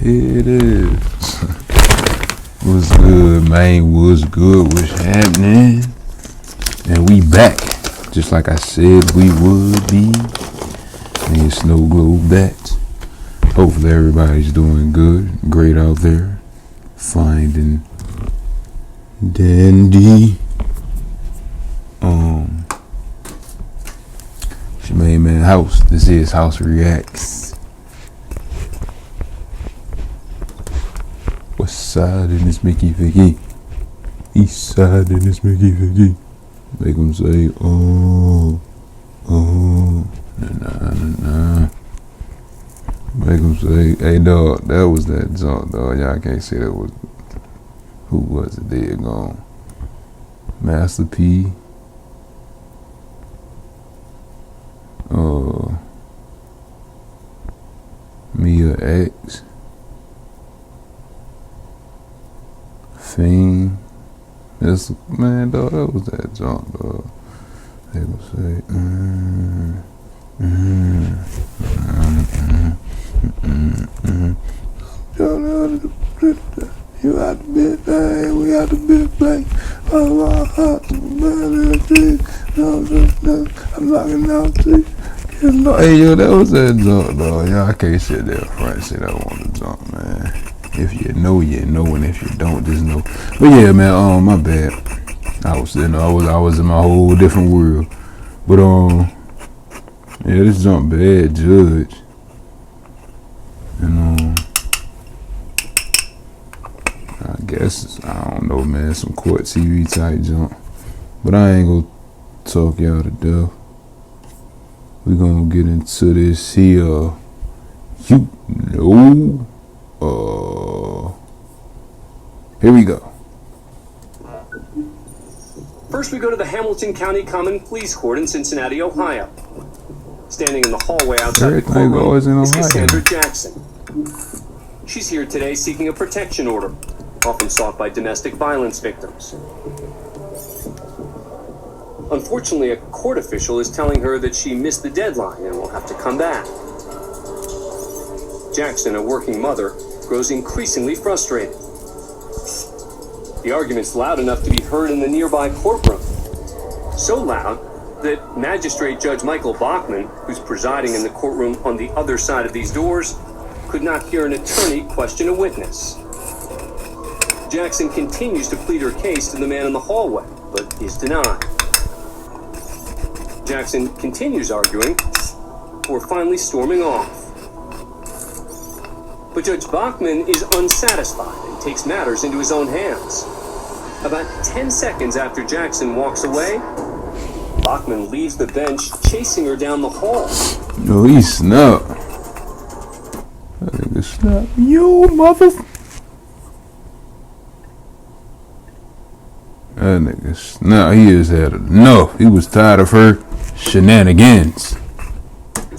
Here it is. What's good, man? What's good? What's happening? And we back, just like I said we would be. Me and Snow Globe that. Hopefully everybody's doing good, great out there, finding dandy. It's your main man House. This is House Reacts. West side in this Mickey Vicky. East side in this Mickey Vicky. Make them say, nah. Make them say, hey dog, that was that junk, dog. Y'all can't say that was, who was it? There gone. Master P. Mia X. Fiend. That's, man, dog, that was that junk, dog. They gonna say, you out the big thing, we out the big thing. I'm knocking out to hey, yo, that was that junk, dog. Y'all can't sit there front and say that one the junk, man. If you know, you know, and if you don't, just know. But yeah, man, my bad. I was in my whole different world. But yeah, this junk bad judge. And I guess I don't know, man, some court TV type junk. But I ain't gonna talk y'all to death. We gonna get into this here. You know. Here we go. First, we go to the Hamilton County Common Pleas Court in Cincinnati, Ohio. Standing in the hallway outside the courtroom is Cassandra Jackson. She's here today seeking a protection order, often sought by domestic violence victims. Unfortunately, a court official is telling her that she missed the deadline and will have to come back. Jackson, a working mother, grows increasingly frustrated. The argument's loud enough to be heard in the nearby courtroom. So loud that Magistrate Judge Michael Bachman, who's presiding in the courtroom on the other side of these doors, could not hear an attorney question a witness. Jackson continues to plead her case to the man in the hallway, but is denied. Jackson continues arguing, before finally storming off. But Judge Bachman is unsatisfied and takes matters into his own hands. About 10 seconds after Jackson walks away, Bachman leaves the bench, chasing her down the hall. No, he snuck. That nigga snuck. You mother. That nigga snuck. He has had enough. He was tired of her shenanigans.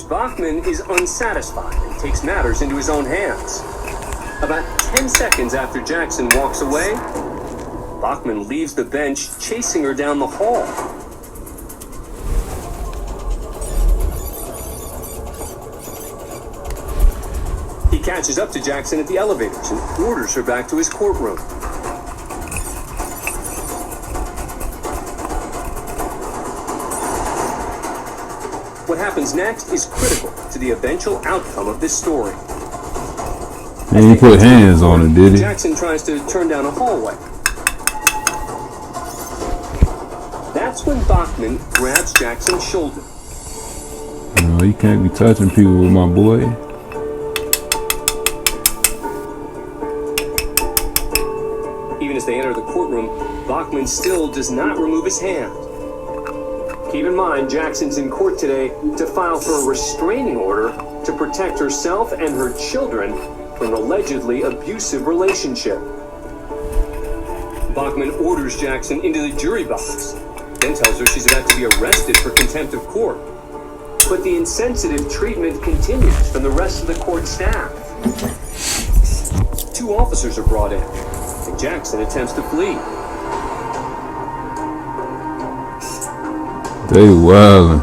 Bachman is unsatisfied and takes matters into his own hands. About 10 seconds after Jackson walks away, Bachman leaves the bench, chasing her down the hall. He catches up to Jackson at the elevators and orders her back to his courtroom. What happens next is critical to the eventual outcome of this story. And he put hands on it, did he? Jackson tries to turn down a hallway. That's when Bachman grabs Jackson's shoulder. No, you can't be touching people with my boy. Even as they enter the courtroom, Bachman still does not remove his hand. Keep in mind, Jackson's in court today to file for a restraining order to protect herself and her children from an allegedly abusive relationship. Bachman orders Jackson into the jury box, then tells her she's about to be arrested for contempt of court. But the insensitive treatment continues from the rest of the court staff. 2 officers are brought in, and Jackson attempts to flee. They wildin'.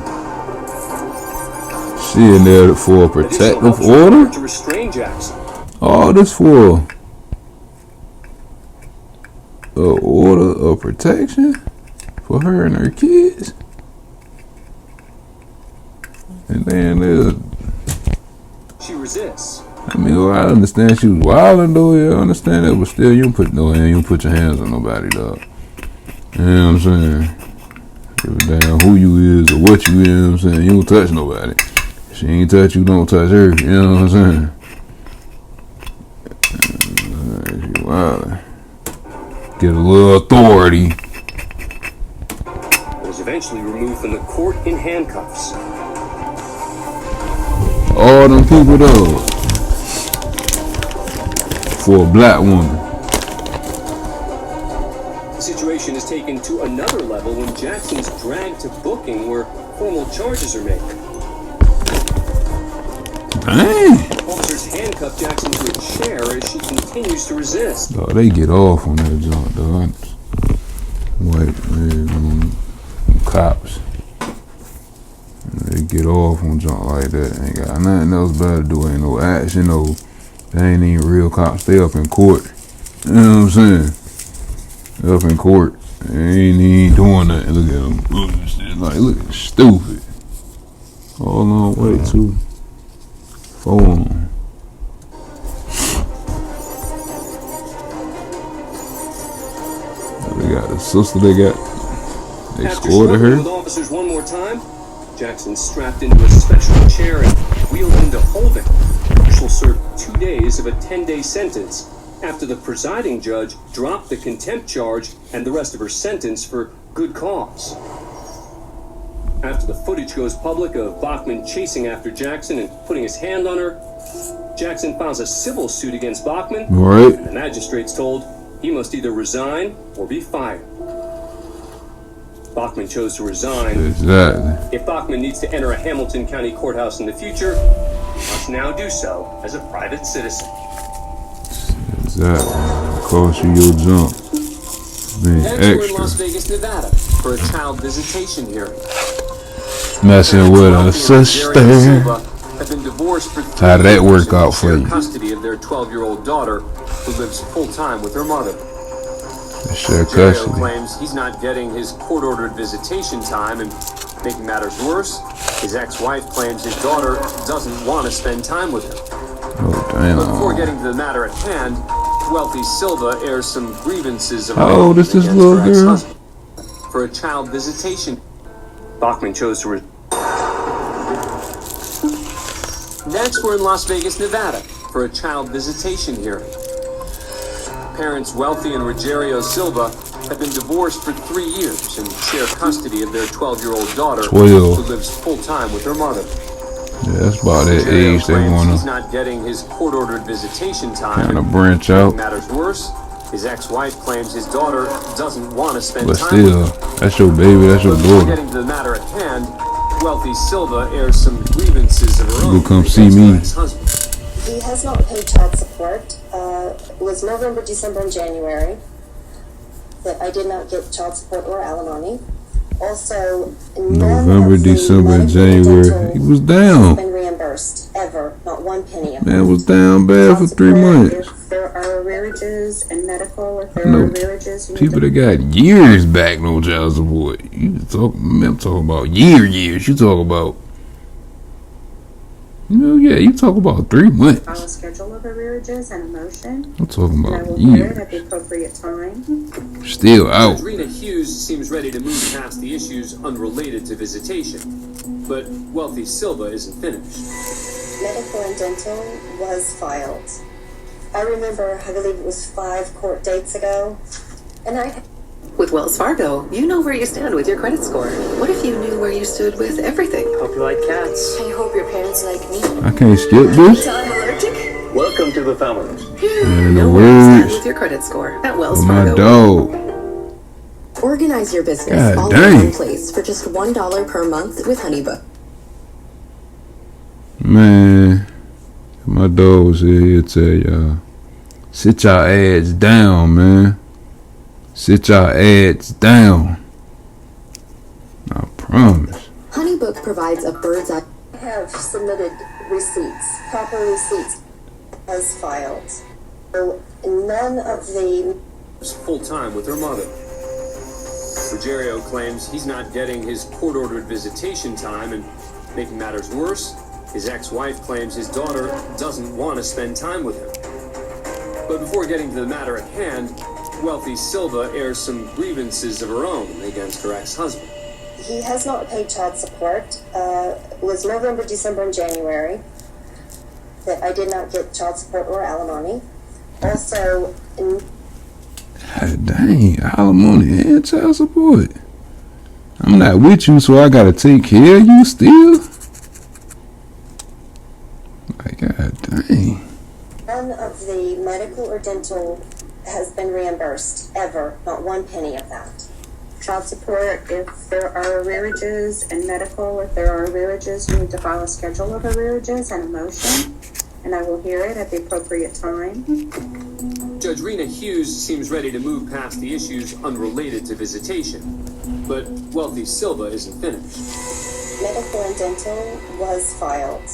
She in there for a protective order? To restrain Jackson. All this for a order of protection for her and her kids. And then She resists. I mean, well, I understand she was wildin' though. Yeah, I understand that, but still, you don't put no hand, you don't put your hands on nobody, dog. You know what I'm saying? Give a damn who you is or what you is. You know what I'm saying? You don't touch nobody. If she ain't touch you, don't touch her. You know what I'm saying? She wildin'. Get a little authority. Was eventually removed from the court in handcuffs. All them people though, for a black woman. The situation is taken to another level when Jackson's dragged to booking where formal charges are made. Dang. Officers handcuff Jackson to a chair as she continues to resist. Dog, they get off on that junk, dog. White man, cops. They get off on junk like that. Ain't got nothing else better to do. Ain't no action, no. They ain't even real cops. They up in court. You know what I'm saying? They up in court. They ain't even doing nothing. Look at them. Like, look, stupid. All long way, too. 4 on them. They got the sister they got. They escorted her. With officers one more time, Jackson strapped into a special chair and wheeled into holding. She'll serve 2 days of a 10-day sentence after the presiding judge dropped the contempt charge and the rest of her sentence for good cause. After the footage goes public of Bachman chasing after Jackson and putting his hand on her, Jackson files a civil suit against Bachman. Right. And the magistrate's told he must either resign or be fired. Bachman chose to resign. Exactly. If Bachman needs to enter a Hamilton County courthouse in the future, must now do so as a private citizen. Exactly. Cost you your jump. Being Next, we're in extra. Las Vegas, Nevada, for a child visitation hearing. Messing with a sister. Have been divorced for 3 How did that years work and out for share you? Custody of their 12-year-old daughter, who lives full-time with her mother. Share Jerry custody. claims he's not getting his court-ordered visitation time, and making matters worse, his ex-wife claims his daughter doesn't want to spend time with him. Oh, damn. But before getting to the matter at hand, Wealthy Silva airs some grievances of her How old own is this against little her girl? ex-husband. For a child visitation, Bachman chose to Next, we're in Las Vegas, Nevada, for a child visitation hearing. Parents Wealthy and Rogerio Silva have been divorced for 3 years and share custody of their 12-year-old daughter, 12. who lives full-time with her mother. Yeah, that's about that Rogerio age they claims want he's to not getting his court-ordered visitation time. kind of branch out. Matters worse, his ex-wife claims his daughter doesn't want to spend But time still, with him. that's your baby, that's your Before daughter. getting to the matter at hand, Wealthy Silva airs some grievances of her own. You come see against her me. ex-husband. He has not paid child support. It was November, December, and January that I did not get child support or alimony. Also, November, December, and January. He was down. been reimbursed ever, not one penny of it. Man was down bad for 3 months. If there are arrearages and medical, if there No, are arrearages, you people need that got years back no child support. I'm talking about years. You talk about, you talk about 3 to months. file a schedule of arrearages and a motion, I'm talking and I about will hear it at years. the appropriate time. Still out. Rena Hughes seems ready to move past the issues unrelated to visitation, but Wealthy Silva isn't finished. Medical and dental was filed. I remember, I believe it was 5 court dates ago, and I With Wells Fargo, you know where you stand with your credit score. What if you knew where you stood with everything? Hope you like cats. I hope your parents like me. I can't skip this. I'm allergic. Welcome to the family. And the Know where you stand words with your credit score at Wells of my Fargo. dog. Organize your business God all dang. in one place for just $1 per month with HoneyBook. Man, my dog was here, he'll tell y'all. Sit y'all ads down, man. Sit y'all ads down. I promise. HoneyBook provides a bird's eye. I have submitted receipts, proper receipts. was filed. So none of the full-time with her mother. Ruggiero claims he's not getting his court-ordered visitation time, and making matters worse, his ex-wife claims his daughter doesn't want to spend time with him. But before getting to the matter at hand, Wealthy Silva airs some grievances of her own against her ex-husband. he has not paid child support. It was November, December, and January that I did not get child support or alimony. Also, Dang, alimony and child support. I'm not with you, so I gotta take care of you still. Like, god dang. none of the medical or dental has been reimbursed, ever. Not one penny of that. Child support, if there are arrearages, and medical, if there are arrearages, you need to file a schedule of arrearages and a motion, and I will hear it at the appropriate time. Judge Rena Hughes seems ready to move past the issues unrelated to visitation, but Wealthy Silva isn't finished. Medical and dental was filed.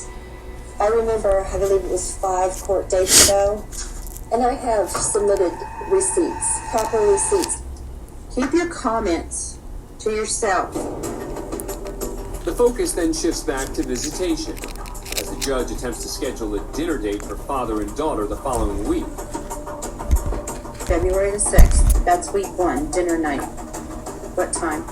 I remember, I believe it was 5 court dates ago, and I have submitted receipts, proper receipts. Keep your comments to yourself. The focus then shifts back to visitation, as the judge attempts to schedule a dinner date for father and daughter the following week. February the 6th, that's week 1, dinner night. What time?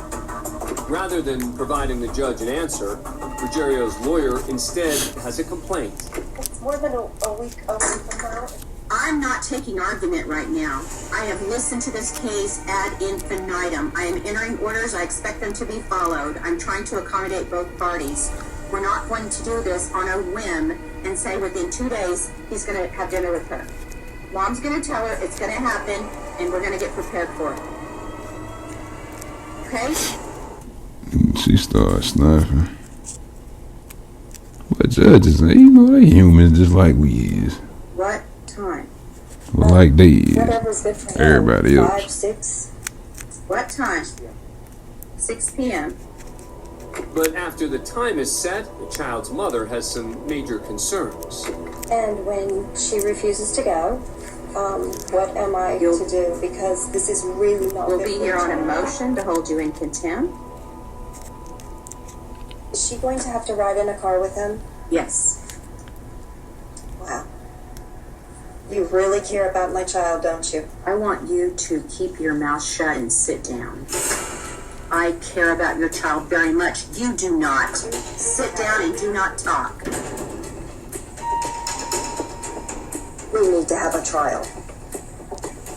Rather than providing the judge an answer, Ruggiero's lawyer instead has a complaint. It's more than a week from now. I'm not taking argument right now. I have listened to this case ad infinitum. I am entering orders. I expect them to be followed. I'm trying to accommodate both parties. We're not going to do this on a whim and say within 2 days he's going to have dinner with her. Mom's going to tell her it's going to happen, and we're going to get prepared for it. Okay? She starts snuffing. What judges, they they humans just like we is. What time? Well, like they is. Whatever's good for him. Everybody 5, else. 6. What time? 6 p.m. But after the time is set, the child's mother has some major concerns. And when she refuses to go, what am I to do? Because this is really not We'll good be for here the on a child. motion to hold you in contempt. Is she going to have to ride in a car with him? Yes. Wow. You really care about my child, don't you? I want you to keep your mouth shut and sit down. I care about your child very much. You do not. Sit down and do not talk. We need to have a trial.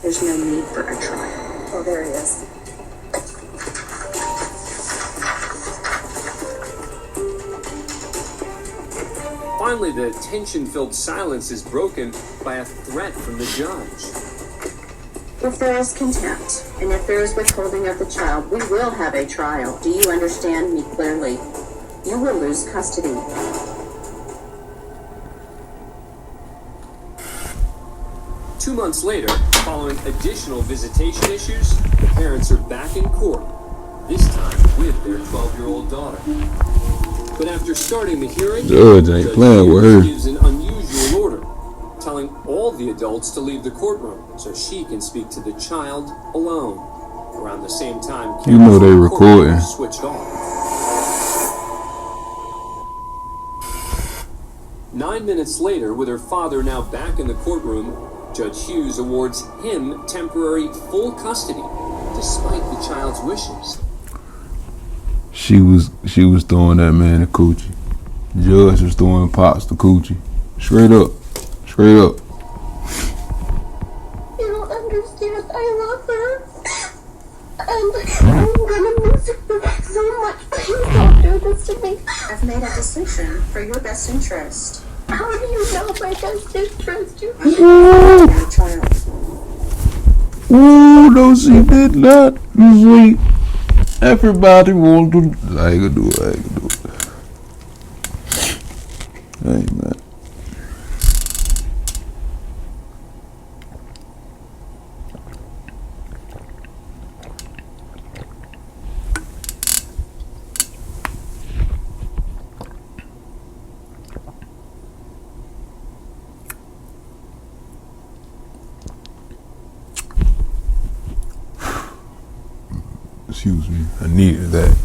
There's no need for a trial. Oh, there he is. Finally, the tension-filled silence is broken by a threat from the judge. If there is contempt, and if there is withholding of the child, we will have a trial. Do you understand me clearly? You will lose custody. Two months later, following additional visitation issues, the parents are back in court, this time with their 12-year-old daughter. But after starting the hearing, Judge ain't playing with her. gives an unusual order, telling all the adults to leave the courtroom so she can speak to the child alone. Around the same time, You know cameras they in the courtroom recording. are switched off. 9 minutes later, with her father now back in the courtroom, Judge Hughes awards him temporary full custody, despite the child's wishes. She was throwing that man a coochie. Judge was throwing Pops the coochie. Straight up. Straight up. You don't understand. I love her. And I'm gonna miss her so much. Please don't do this to me. I've made a decision for your best interest. How do you know my best interest? You Your child. Ooh, no, she did not. You see, everybody want to. I ain't gonna do it. I ain't gonna do it. Hey, man. Excuse me. I needed that.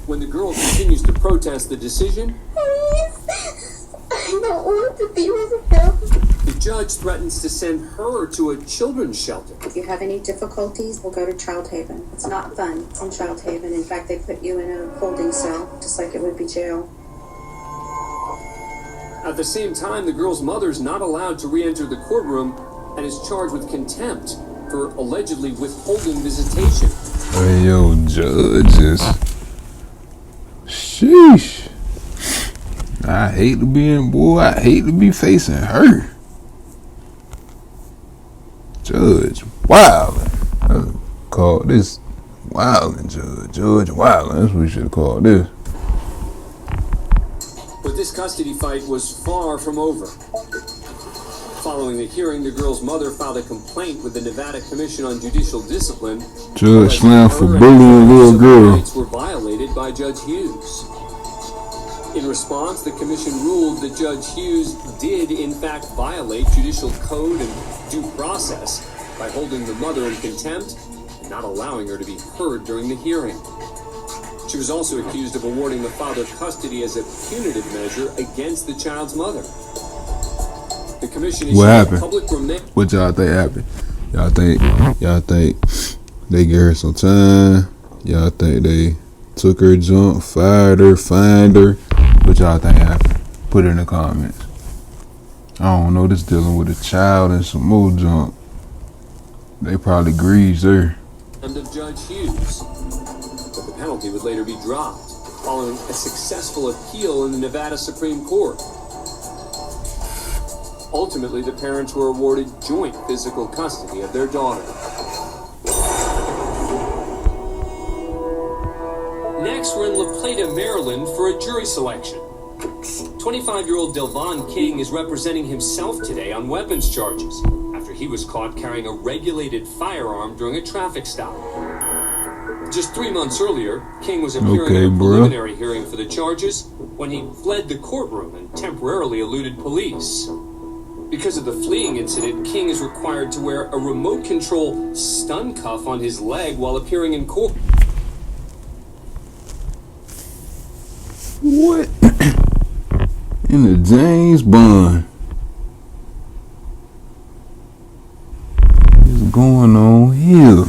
When the girl continues to protest the decision, Please. I don't want to be with him. the judge threatens to send her to a children's shelter. If you have any difficulties, we'll go to Child Haven. It's not fun. It's in Child Haven. In fact, they put you in a holding cell, just like it would be jail. At the same time, the girl's mother's not allowed to re-enter the courtroom and is charged with contempt for allegedly withholding visitation. Hey, yo, judges. Sheesh. I hate to be facing her. Judge Wildin. Call this Wildin, Judge Wildin. That's what we should have called this. But this custody fight was far from over. Following the hearing, the girl's mother filed a complaint with the Nevada Commission on Judicial Discipline. Judge slammed for bullying little girl. Rights were violated by Judge Hughes. In response, the commission ruled that Judge Hughes did in fact violate judicial code and due process by holding the mother in contempt and not allowing her to be heard during the hearing. She was also accused of awarding the father custody as a punitive measure against the child's mother. The commission issued a public remand. What y'all think happened? Y'all think they gave her some time? Y'all think they took her junk, fired her, fined her? What y'all think happened? Put it in the comments. I don't know, this dealing with a child and some more junk. They probably greased her. Of Judge Hughes. But the penalty would later be dropped following a successful appeal in the Nevada Supreme Court. Ultimately, the parents were awarded joint physical custody of their daughter. Next, we're in La Plata, Maryland for a jury selection. 25-year-old Delvon King is representing himself today on weapons charges after he was caught carrying a regulated firearm during a traffic stop. Just 3 months earlier, King was appearing in a preliminary hearing for the charges when he fled the courtroom and temporarily eluded police. Because of the fleeing incident, King is required to wear a remote control stun cuff on his leg while appearing in court. What in the James Bond is going on here?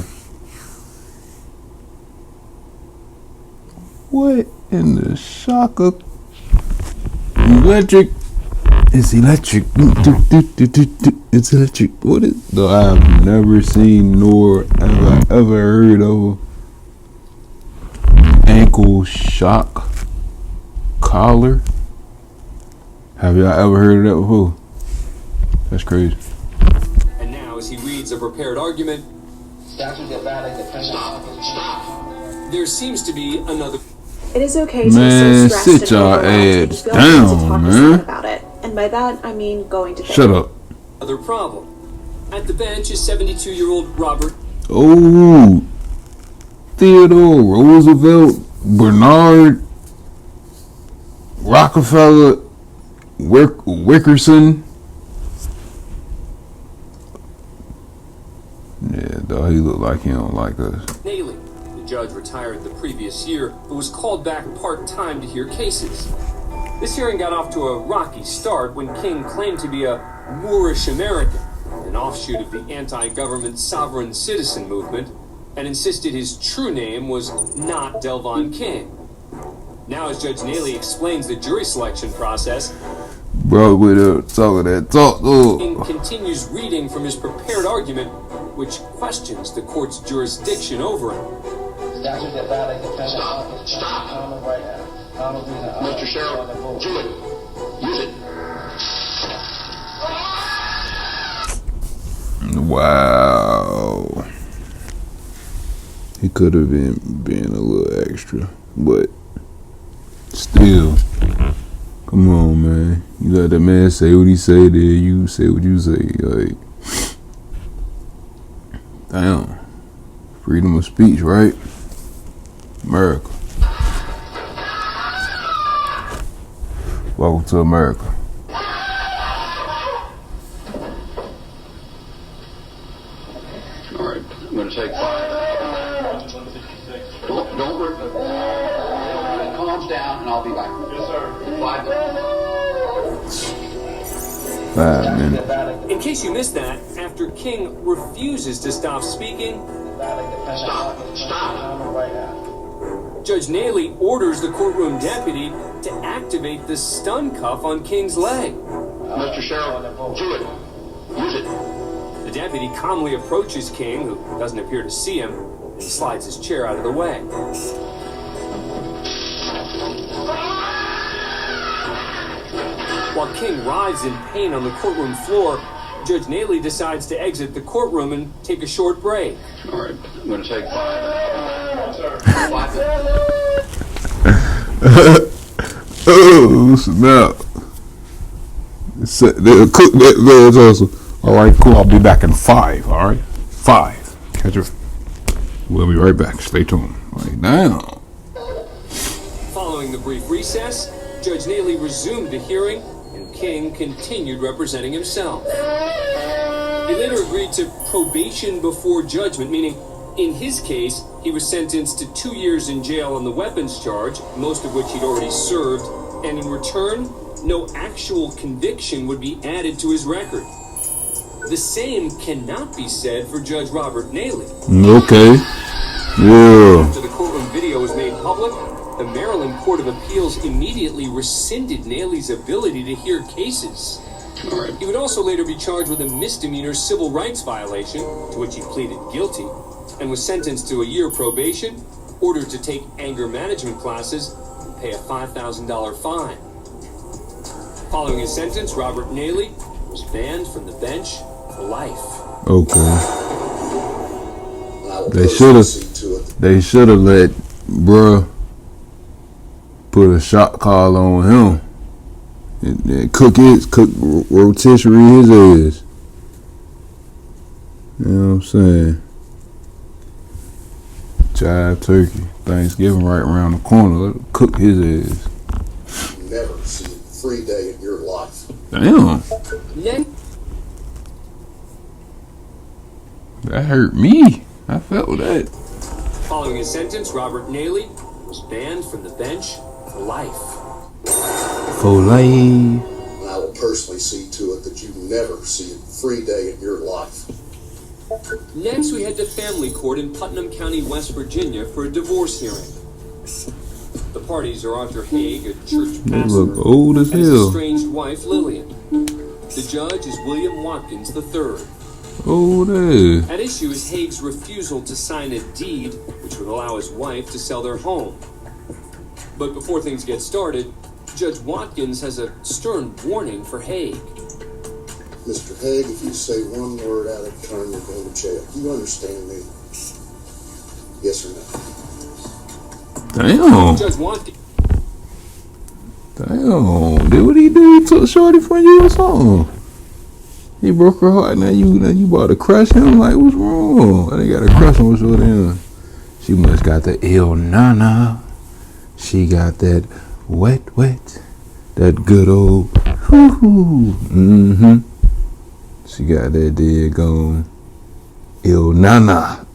What in the shocker? Electric. It's electric. It's electric. What is? Though I've never seen nor have I ever heard of ankle shock collar. Have y'all ever heard of that before? That's crazy. And now, as he reads a prepared argument, there seems to be another. It is okay to Man, be so stressed sit y'all and ass overwhelmed. You feel like you need to down, talk to man. someone about it. And by that, I mean going to therapy. Shut up. Other problem. At the bench is 72-year-old Robert. Oh, Theodore Roosevelt, Bernard Rockefeller, Wickerson. Yeah, dog, he look like he don't like us. Naley. The judge retired the previous year, but was called back part-time to hear cases. This hearing got off to a rocky start when King claimed to be a Moorish American, an offshoot of the anti-government sovereign citizen movement, and insisted his true name was not Delvon King. Now, as Judge Naley explains the jury selection process, Bro, with talk of that talk. King continues reading from his prepared argument, which questions the court's jurisdiction over him. Stop! Mr. Sheriff, do it. Use it. Wow. He could have been a little extra, but still. Come on, man. You let that man say what he say, then you say what you say. Like, damn. Freedom of speech, right? America. Welcome to America. All right, I'm going to take 5. Don't worry. It calms down, and I'll be back. Yes, sir. 5 minutes. 5 minutes. In case you missed that, after King refuses to stop speaking, Stop. Judge Naley orders the courtroom deputy to activate the stun cuff on King's leg. Mr. Sheriff, do it. Use it. The deputy calmly approaches King, who doesn't appear to see him, and slides his chair out of the way. While King writhes in pain on the courtroom floor, Judge Naley decides to exit the courtroom and take a short break. All right, I'm going to take 5 minutes. 5 minutes. Oh, snap. They'll cook that veg also. All right, cool. I'll be back in 5. All right? 5. Catch her. We'll be right back. Stay tuned. Right now. Following the brief recess, Judge Naley resumed the hearing, and King continued representing himself. He later agreed to probation before judgment, meaning in his case, he was sentenced to 2 years in jail on the weapons charge, most of which he'd already served, and in return, no actual conviction would be added to his record. The same cannot be said for Judge Robert Naley. Okay. Yeah. After the courtroom video was made public, the Maryland Court of Appeals immediately rescinded Naley's ability to hear cases. He would also later be charged with a misdemeanor civil rights violation, to which he pleaded guilty, and was sentenced to a year probation, ordered to take anger management classes, and pay a $5,000 fine. Following his sentence, Robert Naley was banned from the bench for life. Okay. They should have let bruh put a shot call on him and cook rotisserie his ass. You know what I'm saying? Chive turkey, Thanksgiving right around the corner. Let him cook his ass. Never see a free day in your life. Damn. That hurt me. I felt that. Following his sentence, Robert Naley was banned from the bench for life. For life. And I will personally see to it that you never see a free day in your life. Next, we head to family court in Putnam County, West Virginia for a divorce hearing. The parties are Arthur Haig, a church pastor, They look old as and his hell. estranged wife, Lillian. The judge is William Watkins III. Oh, there. At issue is Haig's refusal to sign a deed which would allow his wife to sell their home. But before things get started, Judge Watkins has a stern warning for Haig. Mr. Haig, if you say one word out of turn, you're going to jail. Do you understand me? Yes or no? Damn. Judge Watkins. Damn. Did what he do? He took shorty from you or something? He broke her heart. Now you about to crush him? Like, what's wrong? They got a crush on shorty. She must got the ill nana. She got that wet. That good old hoo-hoo. Mm-hmm. She got that dead ill nana.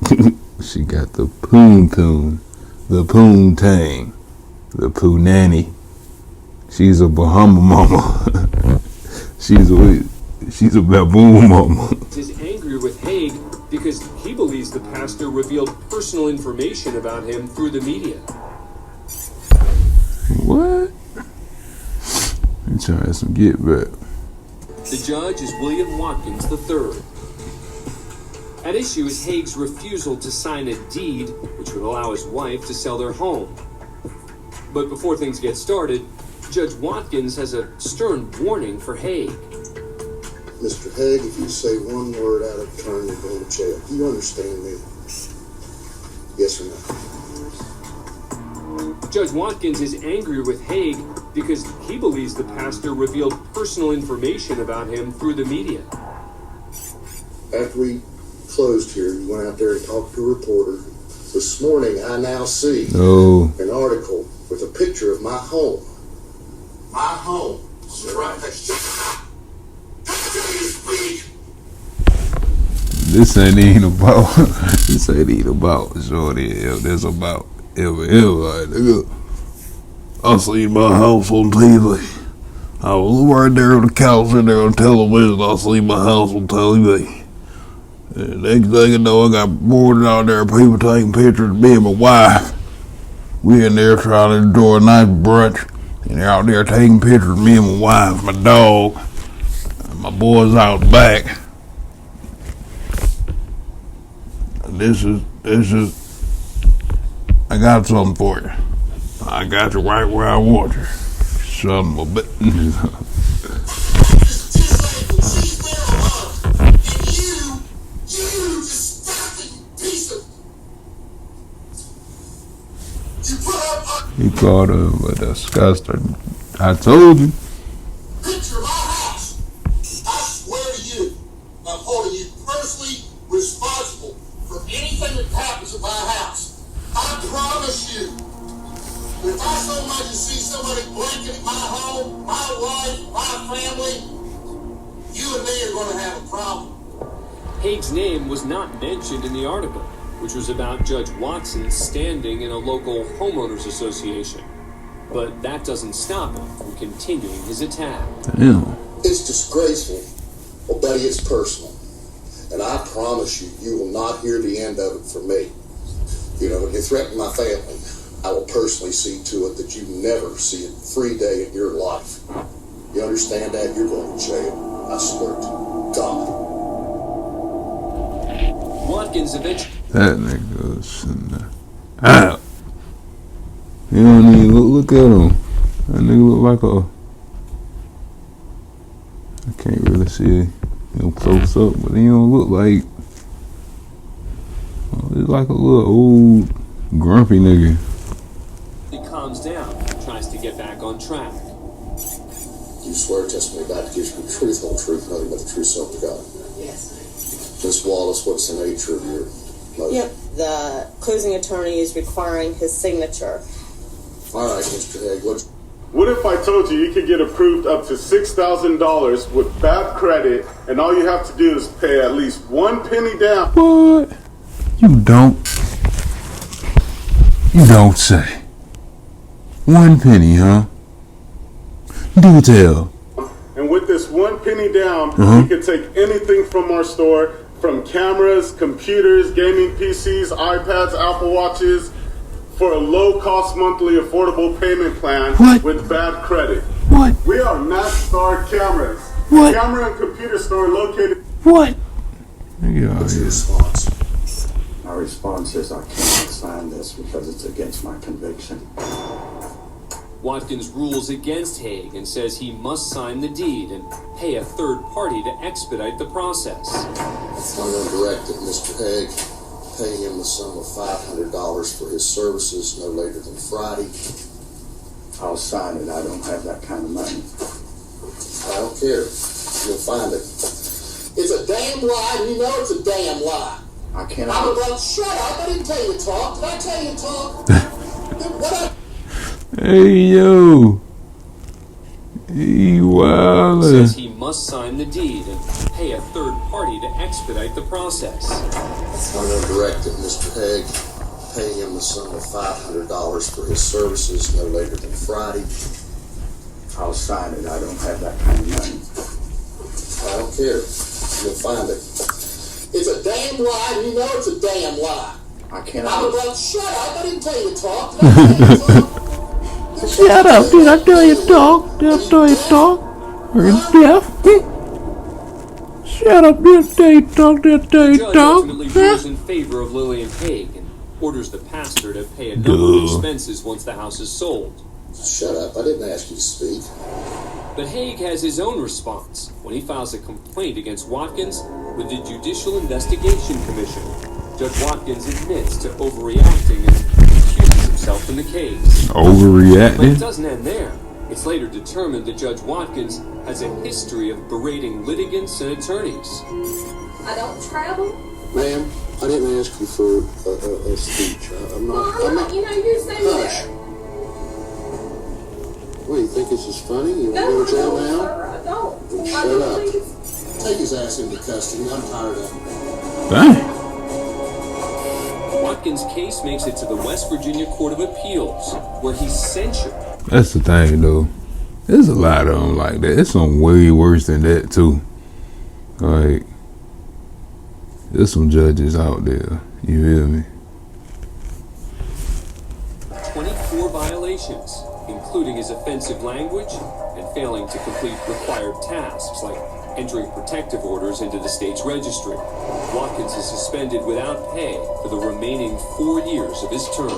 She got the poon, the poontang, the poonanny. She's a Bahama mama. She's a baboon mama. Is angry with Haig because he believes the pastor revealed personal information about him through the media. What? I'm trying to some get back. The judge is William Watkins III. At issue is Haig's refusal to sign a deed which would allow his wife to sell their home. But before things get started, Judge Watkins has a stern warning for Haig. Mr. Haig, if you say one word out of turn, you're going to jail. Do you understand me? Yes or no? Judge Watkins is angry with Haig because he believes the pastor revealed personal information about him through the media. After we closed here, you went out there and talked to a reporter. This morning, I now see an article with a picture of my home. My home. Right next to This ain't even about shorty. There's about like, nigga, I seen my house on TV. I was right there on the couch sitting there on television. I seen my house on TV. And next thing I know, I got boarded out there, people taking pictures of me and my wife. We in there trying to enjoy a nice brunch. And they're out there taking pictures of me and my wife, my dog. And my boys out back. And this is, I got something for you. I got you right where I want you. Son of a bitch. He called him a disgusting. I told you. Picture of my house. I swear to you, I'm holding you personally responsible for anything that happens at my house. I promise you. If I so much as see somebody blanket my home, my wife, my family, you and me are going to have a problem. Haig's name was not mentioned in the article, which was about Judge Watson's standing in a local homeowners association. But that doesn't stop him from continuing his attack. Damn. It's disgraceful. Well, Betty, it's personal. And I promise you, you will not hear the end of it from me. You know, when you threaten my family, I will personally see to it that you never see a free day in your life. You understand that? You're going to jail. I swear to God. Watkins eventually... That nigga's in there. Ah. You don't even look at him. That nigga look like a... I can't really see him close up, but he don't look like... He's like a little old, grumpy nigga. He calms down, tries to get back on track. You swear testimony back to give you the truth, whole truth, nothing but the truth, self to God. Yes. Ms. Wallace, what's the nature of your motion? Yep, the closing attorney is requiring his signature. All right, Mr. Haig, what if I told you you could get approved up to $6,000 with bad credit, and all you have to do is pay at least 1 penny down? What? You don't say. 1 penny, huh? Do tell. And with this 1 penny down, you can take anything from our store, from cameras, computers, gaming PCs, iPads, Apple Watches, for a low-cost monthly affordable payment plan with bad credit. What? We are Max-Star Cameras. What? Camera and computer store located... What? What's your response? My response is I cannot sign this because it's against my conviction. Watkins rules against Haig and says he must sign the deed and pay a third party to expedite the process. I'm going to direct that Mr. Haig pay him the sum of $500 for his services no later than Friday. I'll sign it. I don't have that kind of money. I don't care. You'll find it. It's a damn lie, and you know it's a damn lie. I cannot. I'm about shut up. I didn't tell you to talk. Did I tell you to talk? Hey, yo. He wildin'. Says he must sign the deed and pay a third party to expedite the process. I'm going to direct that Mr. Haig pay him the sum of $500 for his services no later than Friday. I'll sign it. I don't have that kind of money. I don't care. You'll find it. It's a damn lie, and you know it's a damn lie. I cannot. I'm about shut up. I didn't tell you to talk. Did I tell you to talk? Shut up. Did I tell you to talk? Did I tell you to talk? Are you deaf? Shut up. Did I tell you to talk? Did I tell you to The judge talk? ultimately rules in favor of Lillian Haig and orders the pastor to pay a number of expenses once the house is sold. Shut up. I didn't ask you to speak. But Haig has his own response when he files a complaint against Watkins with the Judicial Investigation Commission. Judge Watkins admits to overreacting and accuses himself in the case. Overreacting? But it doesn't end there. It's later determined that Judge Watkins has a history of berating litigants and attorneys. I don't travel. Ma'am, I didn't ask you for a speech. I'm not. You know, you say Hush. What, you think this is funny? You want to go to jail now? Sir, I don't. Then shut up. Take his ass into custody. I'm tired of him. Dang. Hawkins' case makes it to the West Virginia Court of Appeals, where he's censured. That's the thing, though. There's a lot of them like that. It's some way worse than that, too. Like, there's some judges out there. You hear me? 24 violations, including his offensive language and failing to complete required tasks like entering protective orders into the state's registry. Watkins is suspended without pay for the remaining 4 years of his term.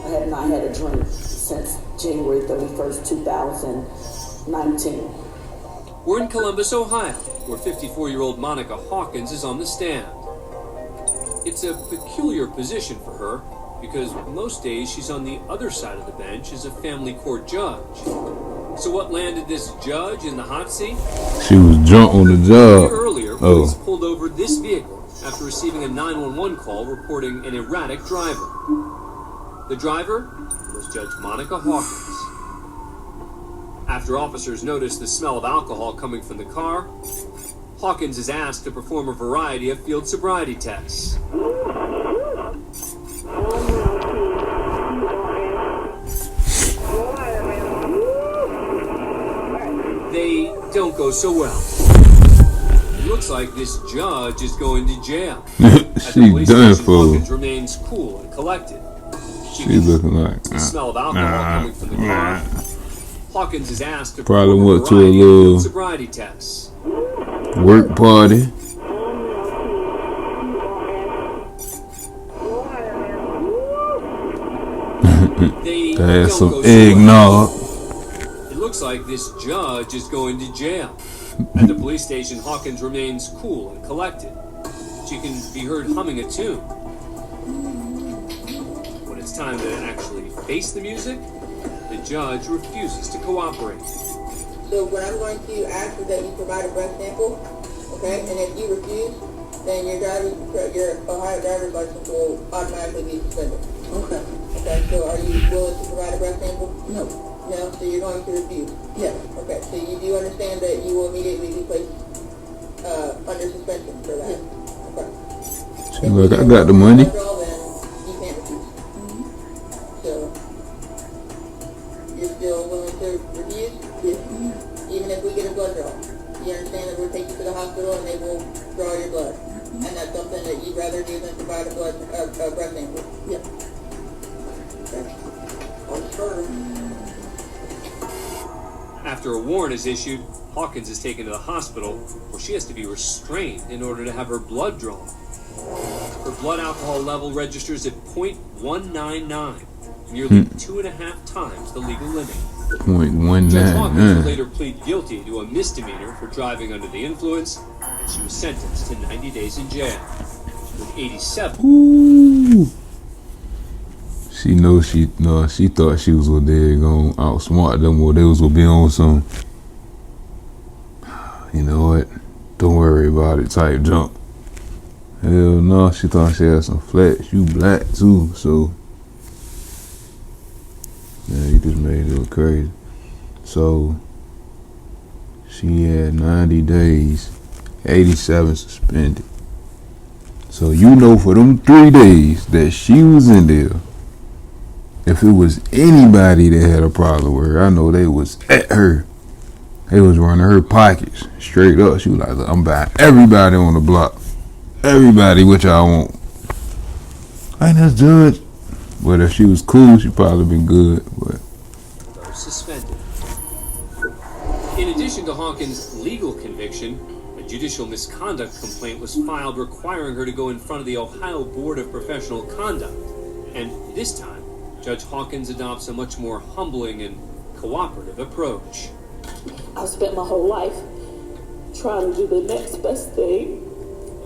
I have not had a drink since January 31st, 2019. We're in Columbus, Ohio, where 54-year-old Monica Hawkins is on the stand. It's a peculiar position for her because most days she's on the other side of the bench as a family court judge. So what landed this judge in the hot seat? She was drunk on the job. A year earlier, police pulled over this vehicle after receiving a 911 call reporting an erratic driver. The driver was Judge Monica Hawkins. After officers noticed the smell of alcohol coming from the car, Hawkins is asked to perform a variety of field sobriety tests. They don't go so well. It looks like this judge is going to jail. She done for. Hawkins remains cool and collected. She looking like the smell of alcohol coming from the car. Hawkins is asked to probably perform went to a variety of little sobriety tests. work party. They had some go so eggnog. It looks like this judge is going to jail. At the police station, Hawkins remains cool and collected. She can be heard humming a tune. When it's time to actually face the music, the judge refuses to cooperate. So what I'm going to ask is that you provide a breath sample, okay? And if you refuse, then your Ohio driver's license will automatically be suspended. Okay. Okay, so are you willing to provide a breath sample? No. No? So you're going to refuse? Yes. Okay, so you do understand that you will immediately be placed under suspension for that? Yeah. Okay. She like, I got the money. Then you can't refuse. So, you're still willing to refuse? Yes. Even if we get a blood draw? You understand that we'll take you to the hospital and they will draw your blood? And that's something that you'd rather do than provide a breath sample? Yep. Okay. After a warrant is issued, Hawkins is taken to the hospital where she has to be restrained in order to have her blood drawn. Her blood alcohol level registers at 0.199, nearly 2.5 times the legal limit. Judge Hawkins would later plead guilty to a misdemeanor for driving under the influence, and she was sentenced to 90 days in jail. With 87. Ooh. She thought she was gonna outsmart them, or they was gonna be on some, you know what, don't worry about it type jump. Hell no, she thought she had some flex. You black too, so yeah, you just made it look crazy. So she had 90 days, 87 suspended. So you know for them 3 days that she was in there, if it was anybody that had a problem with her, I know they was at her. They was running her pockets straight up. She was like, look, I'm buying everybody on the block. Everybody, which I want. I ain't that judge. But if she was cool, she probably been good. But Suspended. In addition to Hawkins' legal conviction, a judicial misconduct complaint was filed requiring her to go in front of the Ohio Board of Professional Conduct. And this time, Judge Hawkins adopts a much more humbling and cooperative approach. I've spent my whole life trying to do the next best thing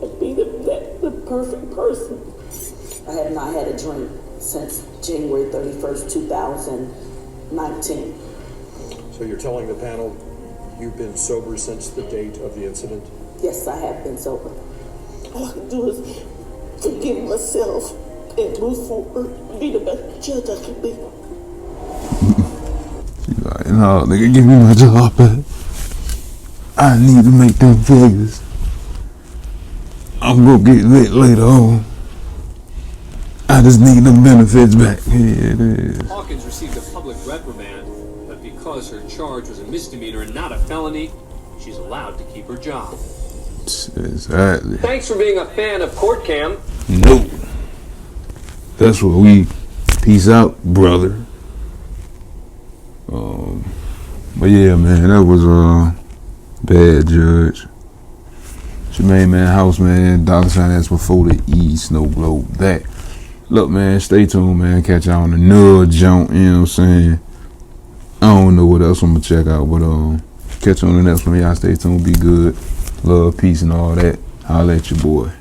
and be the perfect person. I have not had a drink since January 31st, 2019. So you're telling the panel you've been sober since the date of the incident? Yes, I have been sober. All I can do is forgive myself and move forward and be the best judge I can be. She's like, no, nigga, give me my job back. I need to make them figures. I'm gonna get lit later on. I just need them benefits back. Yeah, it is. Hawkins received a public reprimand, but because her charge was a misdemeanor and not a felony, she's allowed to keep her job. Exactly. Thanks for being a fan of Court Cam. No. That's what we. Peace out, brother. But yeah, man, that was a bad judge. Jermaine, man, house, man, $sign that's before the E, snow globe, that. Look, man, stay tuned, man. Catch y'all on the nudge jump, you know what I'm saying? I don't know what else I'm gonna check out, but catch you on the next one. Y'all stay tuned, be good. Love, peace, and all that. Holla at your boy.